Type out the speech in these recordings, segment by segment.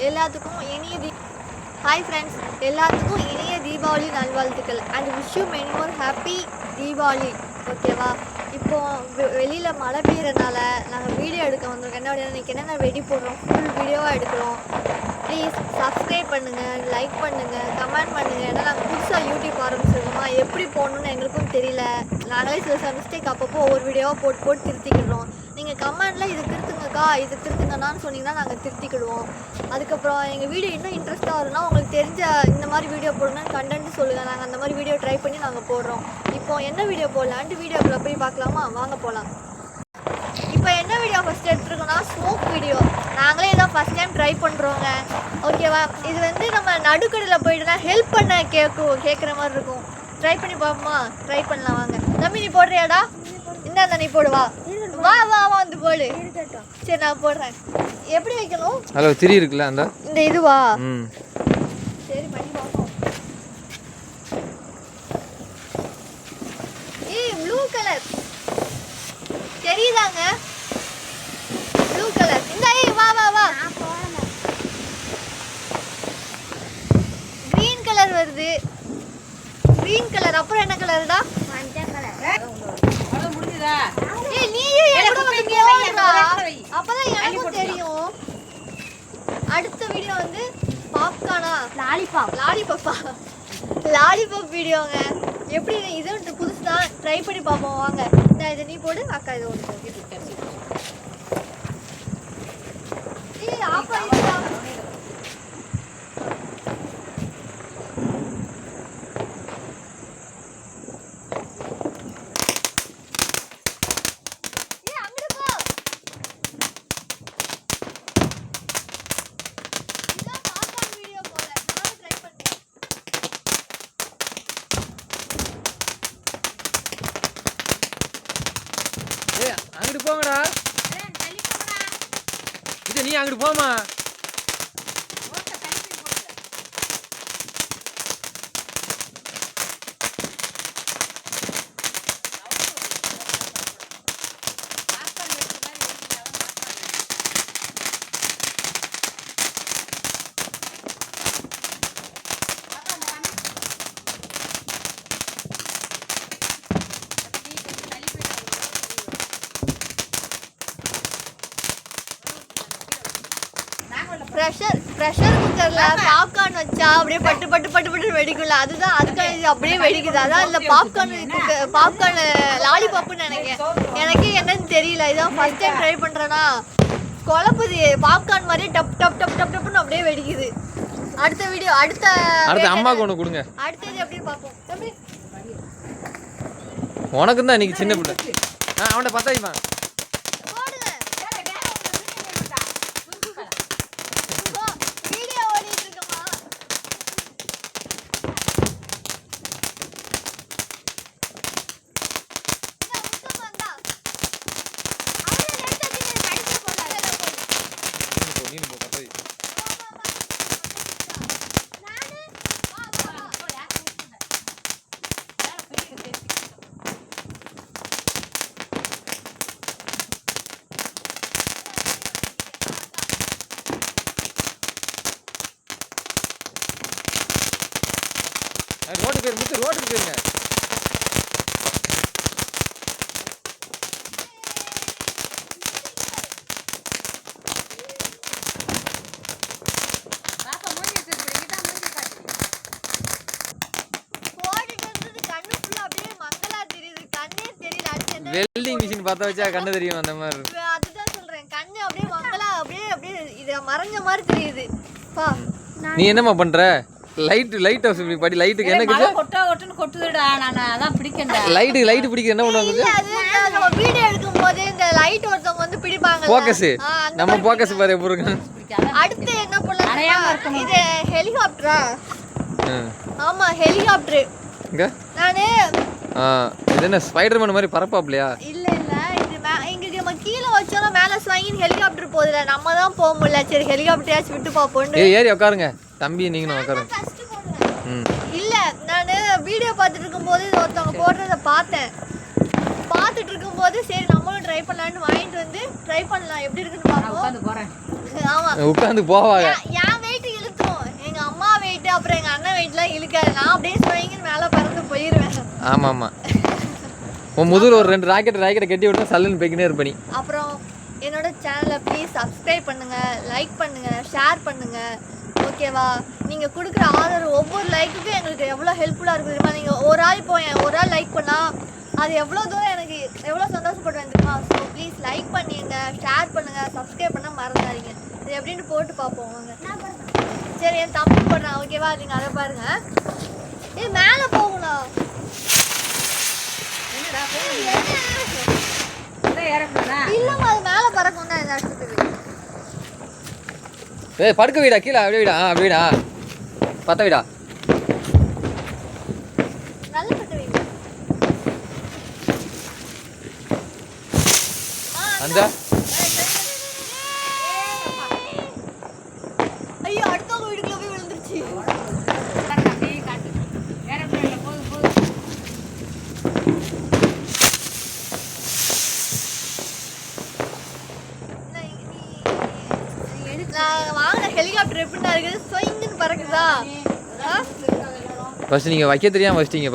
எல்லாத்துக்கும் இனிய hi friends, எல்லாத்துக்கும் இனிய தீபாவளி நல்வாழ்த்துக்கள் and wish you many more happy Deepavali. ஓகேவா? இப்போது வெளியில் மழை பெய்யறதுனால நாங்கள் வீடியோ எடுக்க வந்திருக்கோம். என்ன இன்றைக்கி என்னென்ன வெடி போடுறோம், ஃபுல் வீடியோவாக எடுக்கிறோம். ப்ளீஸ் சப்ஸ்கிரைப் பண்ணுங்கள், லைக் பண்ணுங்கள், கமெண்ட் பண்ணுங்கள். ஏன்னா நாங்கள் புதுசாக யூடியூப் ஆரம்பிச்சிருக்கோமா, எப்படி போடணுன்னு எங்களுக்கும் தெரியல. நாங்களே சில மிஸ்டேக் அப்பப்போ ஒவ்வொரு வீடியோவாக போட்டு திருத்திக்கிடுறோம். நீங்கள் கமெண்டில் இது திருத்துங்கக்கா, இது திருத்துங்கண்ணான்னு சொன்னீங்கன்னா நாங்கள் திருத்திக்கிடுவோம். அதுக்கப்புறம் எங்கள் வீடியோ இன்னும் இன்ட்ரெஸ்ட்டாக வரும்னா உங்களுக்கு தெரிஞ்ச இந்த மாதிரி வீடியோ போடணும்னு கண்டென்ட் சொல்லுங்கள். நாங்கள் அந்த மாதிரி வீடியோ ட்ரை பண்ணி நாங்கள் போடுறோம். இப்போ என்ன வீடியோ போடலான்ட்டு வீடியோக்குள்ளே போய் பார்க்கலாமா? வாங்க போகலாம். இப்போ என்ன வீடியோ ஃபஸ்ட்டு எடுத்துருக்கோன்னா ஸ்மோக் வீடியோ. நாங்களே இதான் ஃபஸ்ட் டைம் ட்ரை பண்ணுறோங்க. ஓகேவா? இது வந்து நம்ம நடுக்கடையில் போய்ட்டுனா ஹெல்ப் பண்ண கேட்குற மாதிரி இருக்கும். ட்ரை பண்ணி பார்ப்போமா? ட்ரை பண்ணலாம் வாங்க. தம்பி நீ போடுறியாடா? இந்த நீ போடுவா. வா வா வா வந்து போடு. சரி நான் போடுறேன். எப்படி வைக்கணும்? ஹலோ திரி இருக்குல்ல அந்த இந்த இதுவா? சரி பண்ணி பார்ப்போம். ப்ளூ கலர் தெரியுதாங்க? ப்ளூ கலர் இந்த வா வா வா. கிரீன் கலர் வருது. கிரீன் கலர் அப்புறம் என்ன கலர்டா? மஞ்சள் கலர். முடிஞ்சுதா? நீயே கூட வந்து கேளுடா. அப்பதான் எனக்கும் தெரியும். அடுத்த வீடியோ வந்து பாப்கார்னா லாலிபாப் வீடியோங்க. எப்படி இது புதுசு தான், ட்ரை பண்ணி பார்ப்போம் வாங்க. இந்த இதை நீ போடு, அக்கா இது ஒன்று ஆஃப் ஆயிடுச்சா? அங்கிட்டு போங்கடா. இது நீ அங்கிட்டு போமா. ப்ரெஷர் குக்கர்ல பாப்கார்ன் வச்சா அப்படியே பட்டு பட்டு பட்டு பட்டு வெடிக்கும்ல, அதுதான் அதுக்காக இது அப்படியே வெடிக்குது. அதான் இந்த பாப்கார்ன் லாலிபாப்னு நினைக்கிறேன். எனக்கு என்னன்னு தெரியல, இதான் ஃபர்ஸ்ட் டைம் ட்ரை பண்றேன்னா குழப்புது. பாப்கார்ன் மாதிரி டப் டப் டப் டப் டப்னு அப்படியே வெடிக்குது. அடுத்த வீடியோ அடுத்த அம்மாக்கு ஒன்று கொடுங்க. அடுத்தது எப்படி பார்ப்போம். உனக்கு தான் இன்னைக்கு சின்ன பிள்ளை. அவன்கிட்ட பத்தாயிப்பான். ரோட்டுக்கு போயிருங்க. வெல்டிங் மிஷின் பத்த வச்சா கண்ணு தெரியும் அந்த மாதிரி. அதுதான் சொல்றேன், கண்ணு அப்படியே மங்களா அப்படியே அப்படியே இது மறைஞ்ச மாதிரி தெரியுது. பா நீ என்னமா பண்ற? லைட் ஹவுஸ் இப்படி படி. லைட்டுக்கு என்ன கிட்ட கொட்டுன்னு கொட்டுதுடா. நான் அதான் பிடிக்கண்டா. லைட் பிடிக்க என்ன பண்ணுவாங்க? இல்ல அது நம்ம வீடியோ எடுக்கும்போது இந்த லைட் ஒருத்தவங்க வந்து பிடிப்பாங்க. ஃபோக்கஸ் நம்ம ஃபோக்கஸ் பாரு எப்படி இருக்கு. அடுத்து என்ன பண்ணலாம்? இது ஹெலிகாப்டரா? ஆமா ஹெலிகாப்டர். இங்க நானே இது என்ன ஸ்பைடர்மேன் மாதிரி பறப்பாப்லையா? இல்ல இது இங்க நம்ம கீழ வச்சோம்னா மேல ஸ்வைங் ஹெலிகாப்டர் போகுதுல, நம்ம தான் போக முடியல. சரி ஹெலிகாப்டரையாச்சும் விட்டு பாப்போம். ஏறி உட்காருங்க தம்பி, நீங்களும் உட்காருங்க. இல்ல நானு வீடியோ பார்த்துட்டு இருக்கும்போது ஒருத்தவங்க போடுறத பார்த்துட்டு இருக்கும்போது சரி நம்மளும் ட்ரை பண்ணலாம்னு வாங்கிட்டு வந்து ட்ரை பண்ணலாம் எப்படி இருக்குன்னு பாப்போம். போறேன். ஆமா உட்கார்ந்து போவாங்க. ஏன் அப்படியே ஸ்வைங்கன்னு மேலே பறந்து போயிடுவேன். ஆமாம் ஆமாம், உன் முதுகில் ஒரு 2 ராக்கெட்டை கட்டி விட்டா சல்லுன்னு போய்க்கினே இருப்பேன். அப்புறம் என்னோட சேனலை ப்ளீஸ் சப்ஸ்கிரைப் பண்ணுங்கள், லைக் பண்ணுங்கள், ஷேர் பண்ணுங்கள். ஓகேவா? நீங்கள் கொடுக்குற ஆதரவு ஒவ்வொரு லைக்குக்கும் எங்களுக்கு எவ்வளோ ஹெல்ப்ஃபுல்லாக இருக்குது தெரியுமா? நீங்கள் ஒரு ஆள் லைக் பண்ணால் அது எவ்வளோ தூரம் எனக்கு எவ்வளோ சந்தோஷப்படுவேன் தெரியுமா? ஸோ ப்ளீஸ் லைக் பண்ணிடுங்க, ஷேர் பண்ணுங்கள், சப்ஸ்கிரைப் பண்ண மறந்துடாதீங்க. இது எப்படின்னு போட்டு பார்ப்போம் வாங்க. சரி, என் தம்பி போடுறேன். ஓகேவா? நீங்கள் அதை பாருங்கள். இது மேலே போகணும். இல்லைம்மா, அது மேலே பறக்கும் தான் இந்த இடத்துக்கு. ஏய் படுக்க வீடா, கீழே அப்படியே வீடா, அப்படி வீடா, பத்த வீடா, நல்ல பட்டு வீடு. அந்த ஐயோ, அடுத்தவங்க வீட்டுக்குள்ள போய் விழுந்துருச்சு. நான் வாங்கின ஹெலிகாப்டர் எப்படின்னா இருக்குது? ஸ்வைங்கன்னு பறக்குதா? ஃபர்ஸ்ட் நீங்கள் வைக்க தெரியாமல் வச்சிட்டீங்க.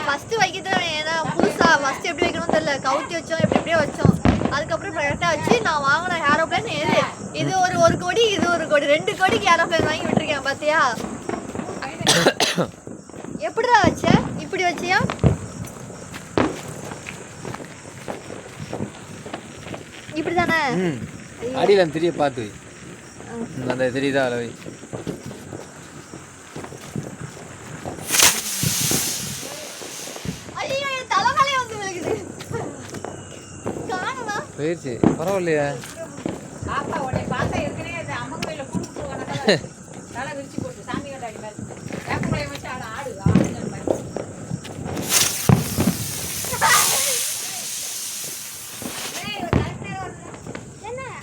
ஃபஸ்ட்டு வைக்க தெரியும். ஏன்னா புதுசாக ஃபஸ்ட்டு எப்படி வைக்கணும்னு தெரியல. கவுத்தி வச்சோம், எப்படியோ வச்சோம். அதுக்கப்புறம் கரெக்டாக வச்சு நான் வாங்கின ஏரோப்ளைன் இது ஒரு கோடி, இது ஒரு கோடி, 2 கோடிக்கு ஏரோப்ளைன் வாங்கி விட்டுருக்கேன். பார்த்தியா? எப்படிடா வச்ச? இப்படி வச்சியா? இப்படி தானே? அடியில் அந்த திரிய பார்த்து வை. அந்த தெரியுதா அளவை? ஐயோ, என் தலைமலை வந்து விழுகுது. காணுமா? போயிடுச்சு, பரவாயில்லையா?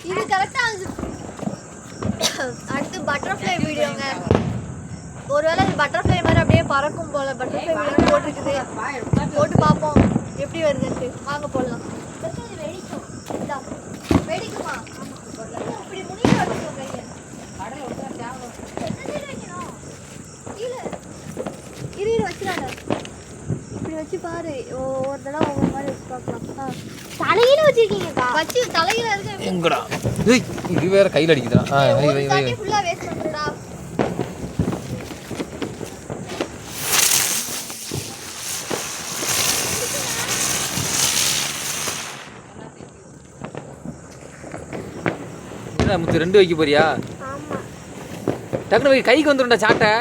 இது கரெக்டா. அடுத்து பட்டர்ஃப்ளை வீடியோங்க. ஒருவேளை இது பட்டர்ஃப்ளை மாதிரி அப்படியே பறக்கும் போல பட்டர்ஃப்ளை வீடியோ போட்டுருக்குது. போட்டு பார்ப்போம் எப்படி வருதுன்ட்டு. வாங்க போடலாம். வெடிக்குமா? இப்படி முனிய வச்சுக்கோங்க கையை. இரு வச்சுடாத. இப்படி வச்சு பாரு. ஒவ்வொரு தடவை ஒவ்வொரு மாதிரி வச்சு பார்க்கலாம். தலையில வச்சிருக்கீங்கக்கா? வச்சு தலையில இருக்கு. எங்கடா? ஏய், இது வேற கையில் அடிக்குதுடா. தண்ணி ஃபுல்லா வேஸ்ட் பண்ணுடா. என்ன முத்து 2 வைக்க போறியா? ஆமா. டக்குனு வை, கைக்கு வந்துரும்டா சாட்டை.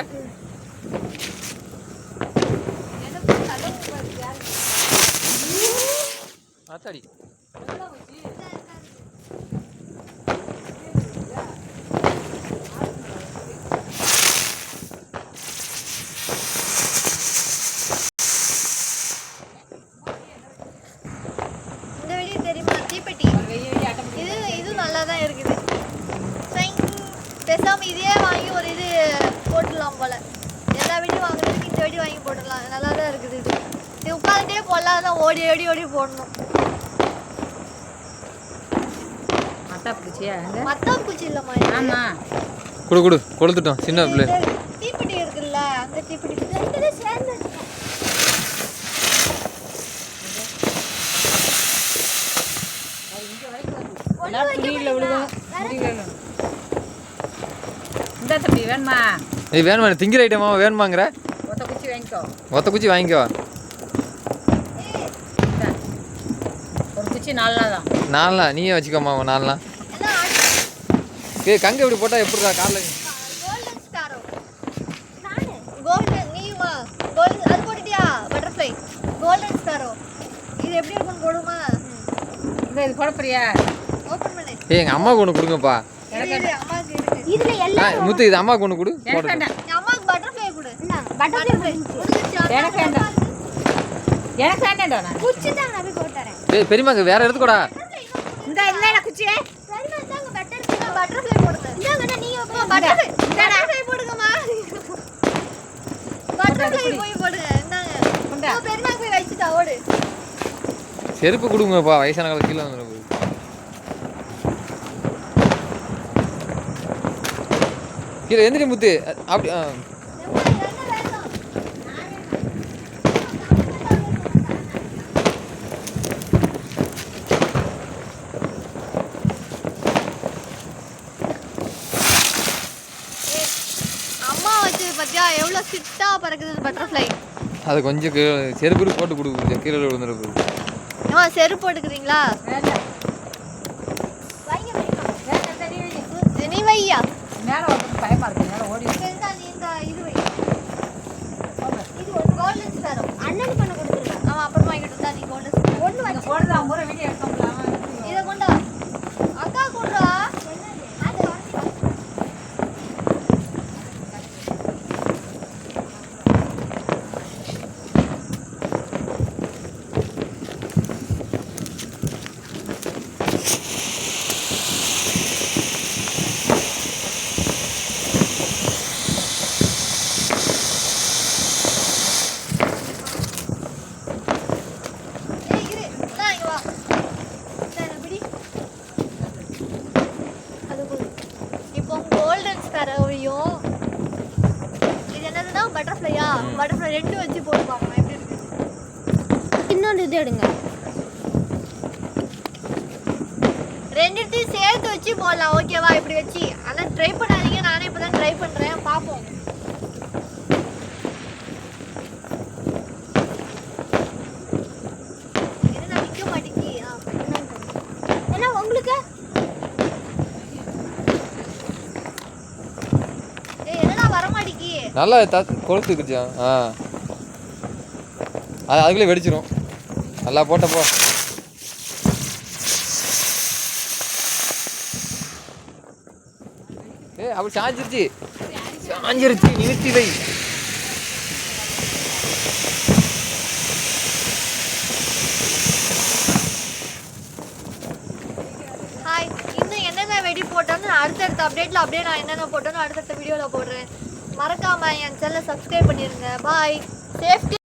ஆத்தாடி. இந்த வெடி தெரியுமா? தீப்பெட்டி. இது நல்லா தான் இருக்குது. பேசாம இதே வாங்கி ஒரு இது போட்டுடலாம் போல. எல்லா வெடியும் வாங்குறதுக்கு இந்த வெடி வாங்கி போட்டுடலாம். நல்லா தான் இருக்குது. இது உட்காந்துட்டே போடலாம் தான், ஓடி ஓடி ஓடி போடணும். மத்தாப்பூச்சி இல்லம்மா. ஆமா, குடு கொளுத்துட்டோம் சின்ன பிள்ளை. தீப்பெட்டி இருக்குல்ல, அந்த தீப்பெட்டி சேர்ந்து இந்த தம்பி வேணுமா? ஏய் வேணுமா? திங்கிற ஐட்டமா வேணுமாங்கிற? ஒத்த குச்சி வாங்கிக்கோ. ஒத்த குச்சி வாங்கிக்கோ. ஒரு குச்சி 4 நாள் தான். 4 நாள் நீயே வச்சுக்கோமா. 4 நாள். ஏய் கங்க இப்படி போட்டா எப்படிடா காலில்? Golden sparrow. நானே கோல்டன். நீமா கோல்டன் அது போட்டுட்டியா? Butterfly golden sparrow. இது எப்படி இருக்குன்னு போடுமா? இது குழப்பறியா? ஓபன் பண்ணு. ஏய் எங்கள் அம்மாவுக்கு ஒன்று கொடுங்கப்பா. அம்மாக்கு இருக்கு. இதுல எல்லாம் முத்து இது அம்மாவுக்கு ஒன்று கொடு. எனக்கு வேண்டாம். அம்மாக்கு பட்டர்ஃப்ளை கொடு. பட்டர்ஃப்ளை எனக்கு வேண்டாம். எனக்கு வேண்டாம்டா. நான் குச்சி தான் நான் போய் போட்டுறேன். ஏய் பெரியம்மாக்கு வேற எடுத்துக்கோடா. இந்த இல்ல குச்சியே. சரிமா தாங்க பட்டர்ஃப்ளை போடுங்க. இந்தாங்கடா நீங்க பட்டர்ஃப்ளை போடுங்கம்மா. பட்டர்ஃப்ளை போய் போடுங்க. இந்தாங்க. ஓ பெரியம்மாக்கு போய் வச்சிட்டா ஓடு. செருப்பு கொடுங்கப்பா, வயசான கால கீழே வந்துடும். கீழே எந்திரி முத்து. அப்படி பத்தியா எவ்வளோ சிட்டா பறக்குது பட்டர்ஃப்ளை. அது கொஞ்சம் செருப்பு போட்டு கொடுக்குது, கீழே விழுந்துருக்கு. ஏமா செருப்பு போட்டுக்கிறீங்களா? நீ வையா. மேலே ஒருத்தருக்கு பயமா இருக்கு, மேலே ஓடி இந்த இது வை. இது ஒரு கோல்டன் ஸ்பேரோ. அண்ணனுக்கு பண்ண கொடுத்துருங்க. அவன் அப்புறமா வாங்கிட்டு வந்தா நீ கோல்டன் ஸ்பேரோ. ஒன்று வச்சு போடுறா முறை வீடியோ எடுக்கலாம். இதை கொண்டா. அக்கா கொடுறா. இப்போ கோல்டன் ஸ்பேரோவையும் இது என்னதுன்னா பட்டர்ஃப்ளையா, பட்டர்ஃப்ளை ரெண்டும் வச்சு போட்டு பார்க்கலாம் எப்படி இருக்கு. இன்னொன்று இது எடுங்க. ரெண்டுத்தையும் சேர்த்து வச்சு போடலாம் ஓகேவா? இப்படி வச்சு ஆனால் ட்ரை பண்ணாதீங்க, நானே இப்போ தான் ட்ரை பண்ணுறேன், பார்ப்போம். என்ன நிற்க மாட்டேங்கி. ஏன்னா உங்களுக்கு என்னடா வர மாட்டேங்கி. நல்லா கொளுத்துக்குச்சா? அது அதுக்குள்ளே வெடிச்சிரும். நல்லா போட்டப்போ அப்படி சாஞ்சிருச்சு, நிறுத்தி வை. ஹாய், இன்னும் என்னென்ன வெடி போட்டோன்னு அடுத்தடுத்த அப்டேட்டில் அப்படியே நான் என்னென்ன போட்டோன்னு அடுத்தடுத்த வீடியோவில் போடுறேன். மறக்காமல் என் சேனலை சப்ஸ்கிரைப் பண்ணிடுங்க. பாய். சேஃப்டி.